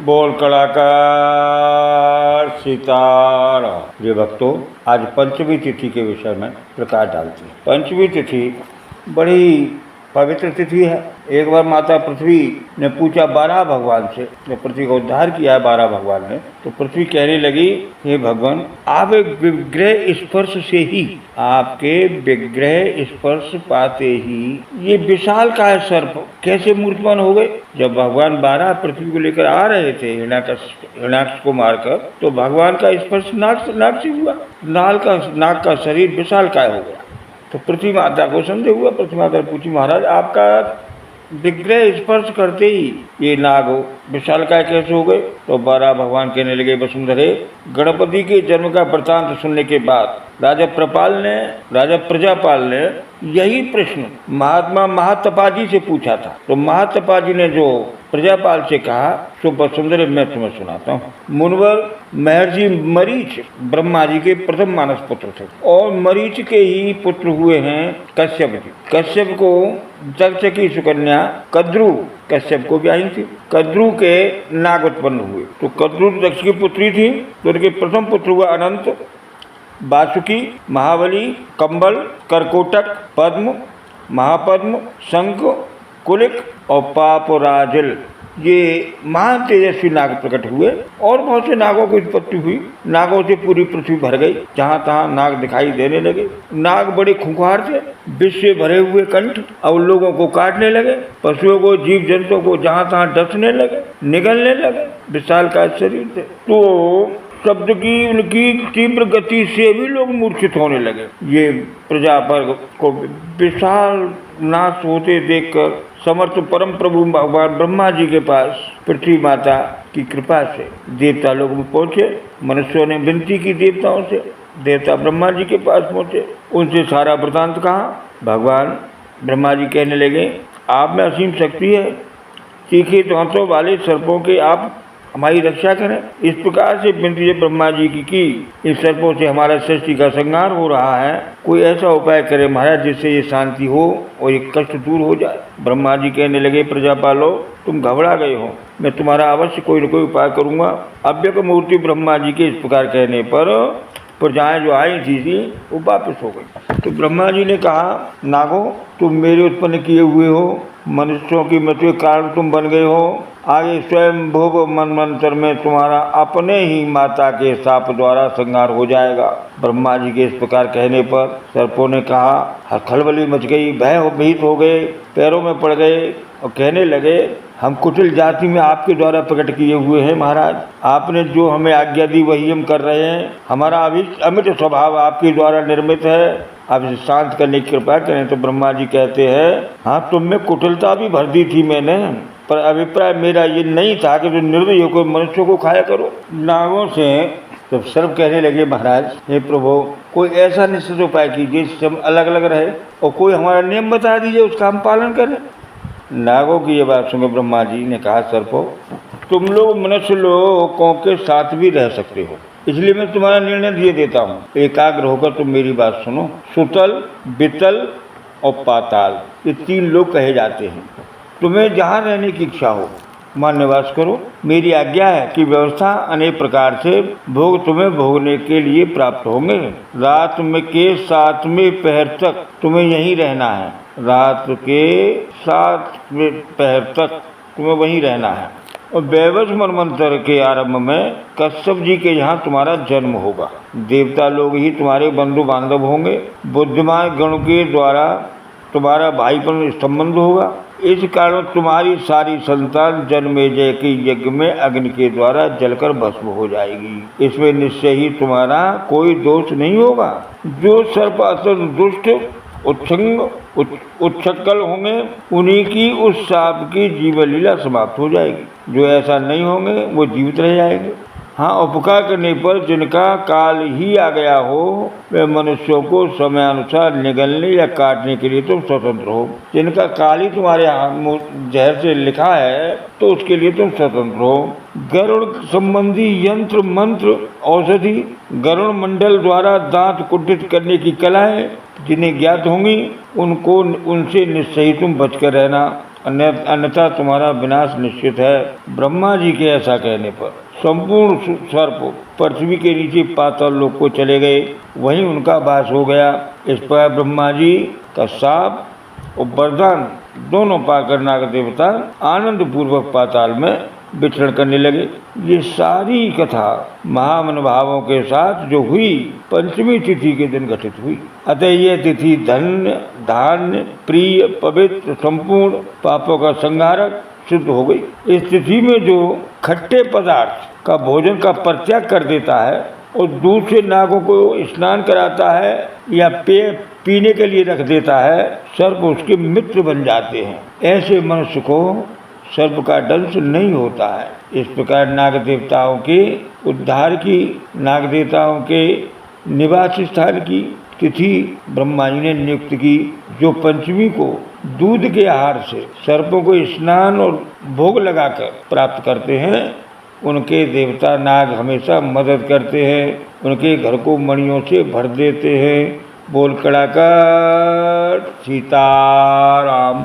बोल कलाकार सीताराम। ये भक्तों, आज पंचमी तिथि के विषय में प्रकाश डालते हैं। पंचमी तिथि बड़ी पवित्र तिथि है। एक बार माता पृथ्वी ने पूछा 12 भगवान से, जब पृथ्वी का उद्धार किया है 12 भगवान ने, तो पृथ्वी कहने लगी, हे भगवान, आप एक विग्रह स्पर्श से ही, आपके विग्रह स्पर्श पाते ही ये विशाल काय सर्प कैसे मूर्तिमान हो गए। जब भगवान 12 पृथ्वी को लेकर आ रहे थे हिरण्याक्ष को मारकर, तो भगवान का स्पर्श नाक से हुआ। नाक का शरीर विशाल काय हो गया। तो पृथ्वी माता को संदेह हुआ। पृथ्वी माता ने पूछी, महाराज, आपका विग्रह स्पर्श करते ही ये नाग विशालकाय कैसे हो गए। तो 12 भगवान कहने लगे, वसुंधरे, गणपति के जन्म का वृतांत सुनने के बाद राजा प्रजापाल ने यही प्रश्न महात्मा महातपाजी से पूछा था। तो महातपाजी ने जो प्रजापाल से कहा, तो वसुंधरे मैं तुम्हें सुनाता हूँ। मुनिवर महर्षि मरीच ब्रह्मा जी के प्रथम मानस पुत्र थे, और मरीच के ही पुत्र हुए हैं कश्यप जी। कश्यप को दक्ष की सुकन्या कद्रु कश्यप को ब्याही थी। कद्रु के नाग उत्पन्न हुए। तो कद्रु दक्ष की पुत्री थी। तो उनके प्रथम पुत्र हुआ अनंत, वासुकी, महाबली, कंबल, करकोटक, पद्म, महापद्म, शंख, कुलिक और पापराजल। ये महान तेजस्वी नाग प्रकट हुए, और बहुत से नागों की उत्पत्ति हुई। नागों से पूरी पृथ्वी भर गई। जहाँ तहाँ नाग दिखाई देने लगे। नाग बड़े खूंखार थे, विष से भरे हुए कंठ, और लोगों को काटने लगे। पशुओं को, जीव जंतुओं को जहाँ तहाँ डसने लगे, निगलने लगे। विशाल का शरीर थे। तो शब्द की उनकी तीव्र गति से भी लोग मूर्छित होने लगे। ये प्रजा वर्ग को विशाल नाश होते देखकर समर्थ परम प्रभु भगवान ब्रह्मा जी के पास पृथ्वी माता की कृपा से देवता लोग पहुँचे। मनुष्यों ने विनती की देवताओं से, देवता ब्रह्मा जी के पास पहुँचे। उनसे सारा वृतांत कहा। भगवान ब्रह्मा जी कहने लगे, आप में असीम शक्ति है, तीखे दांतों वाले सर्पों के आप हमारी रक्षा करें। इस प्रकार से विनती ब्रह्मा जी की इन सर्पों से हमारा सृष्टि का संहार हो रहा है, कोई ऐसा उपाय करे महाराज जिससे ये शांति हो और ये कष्ट दूर हो जाए। ब्रह्मा जी कहने लगे, प्रजापालो, तुम घबरा गए हो, मैं तुम्हारा अवश्य कोई न कोई उपाय करूँगा। अव्यक्त मूर्ति ब्रह्मा जी के इस प्रकार कहने पर प्रजाएं जो आई थी वो वापस हो गई। तो ब्रह्मा जी ने कहा, नागो, तुम मेरे उत्पन्न किए हुए हो, मनुष्यों की मृत्यु के कारण तुम बन गए हो। आगे स्वयं भोग मनमंत्र में तुम्हारा अपने ही माता के शाप द्वारा संहार हो जाएगा। ब्रह्मा जी के इस प्रकार कहने पर सर्पों ने कहा, खलबली मच गई, भयभीत हो गए, पैरों में पड़ गए और कहने लगे, हम कुटिल जाति में आपके द्वारा प्रकट किए हुए हैं महाराज। आपने जो हमें आज्ञा दी वही हम कर रहे हैं। हमारा अमित स्वभाव आपके द्वारा निर्मित है, आप इसे शांत करने की कृपा करें। तो ब्रह्मा जी कहते हैं, हाँ, तुम में कुटिलता भी भर दी थी मैंने, पर अभिप्राय मेरा ये नहीं था कि तुम निर्दयी होकर मनुष्यों को खाया करो। नागों से तो सर्प कहने लगे, महाराज, हे प्रभु, कोई ऐसा निश्चित उपाय कीजिए जिससे हम अलग अलग रहे, और कोई हमारा नियम बता दीजिए, उसका हम पालन करें। नागों की ये बात सुनकर ब्रह्मा जी ने कहा, सर्पो, तुम लोग मनुष्य लोगों के साथ भी रह सकते हो, इसलिए मैं तुम्हारा निर्णय दिए देता हूँ। एकाग्र होकर तुम मेरी बात सुनो। सुतल, बितल और पाताल, ये 3 लोग कहे जाते हैं। तुम्हें जहाँ रहने की इच्छा हो वहाँ निवास करो। मेरी आज्ञा है कि व्यवस्था अनेक प्रकार से भोग तुम्हें भोगने के लिए प्राप्त होंगे। रात में के 7वें पहर तक तुम्हें यहीं रहना है। रात के 7वें पहर तक तुम्हें वहीं रहना है। और वैवस्वत मनमंत्र के आरंभ में कश्यप जी के यहाँ तुम्हारा जन्म होगा। देवता लोग ही तुम्हारे बंधु बांधव होंगे। बुद्धिमान गण के द्वारा तुम्हारा भाईपन संबंध होगा। इस कारण तुम्हारी सारी संतान जन्मेजय के यज्ञ में अग्नि के द्वारा जलकर भस्म हो जाएगी। इसमें निश्चय ही तुम्हारा कोई दोष नहीं होगा। जो सर्प अत्यंत दुष्ट उच्छक्कल होंगे, उन्हीं की उस सांप की जीवन लीला समाप्त हो जाएगी। जो ऐसा नहीं होंगे वो जीवित रह जाएंगे। हाँ, उपकार करने पर जिनका काल ही आ गया हो, वे मनुष्यों को समय अनुसार निगलने या काटने के लिए तुम स्वतंत्र हो। जिनका काल ही तुम्हारे जहर से लिखा है, तो उसके लिए तुम स्वतंत्र हो। गरुड़ संबंधी यंत्र, मंत्र, औषधि, गरुड़ मंडल द्वारा दांत कुंठित करने की कलाएं जिन्हें ज्ञात होंगी, उनसे निश्चय तुम बचकर रहना। अन्यथा तुम्हारा विनाश निश्चित है। ब्रह्मा जी के ऐसा कहने पर संपूर्ण सर्प पृथ्वी के नीचे पाताल लोक को चले गए, वहीं उनका वास हो गया। इस पर ब्रह्मा जी का शाप और वरदान दोनों पाकर नाग देवता आनंद पूर्वक पाताल में विचरण करने लगे। ये सारी कथा महानुभावों के साथ जो हुई पंचमी तिथि के दिन घटित हुई। अतः यह तिथि धन्य, धान्य, प्रिय, पवित्र, संपूर्ण पापों का संहारक सिद्ध हो गई। इस तिथि में जो खट्टे पदार्थ का भोजन का परित्याग कर देता है और दूध से नागों को स्नान कराता है या पेय पीने के लिए रख देता है, सर्प उसके मित्र बन जाते हैं। ऐसे मनुष्य को सर्प का दंश नहीं होता है। इस प्रकार नाग देवताओं के उद्धार की, नाग देवताओं के निवास स्थान की तिथि ब्रह्मा जी ने नियुक्त की, जो पंचमी को दूध के आहार से सर्पों को स्नान और भोग लगाकर प्राप्त करते हैं। उनके देवता नाग हमेशा मदद करते हैं, उनके घर को मणियों से भर देते हैं। बोल कड़ाकर सीताराम।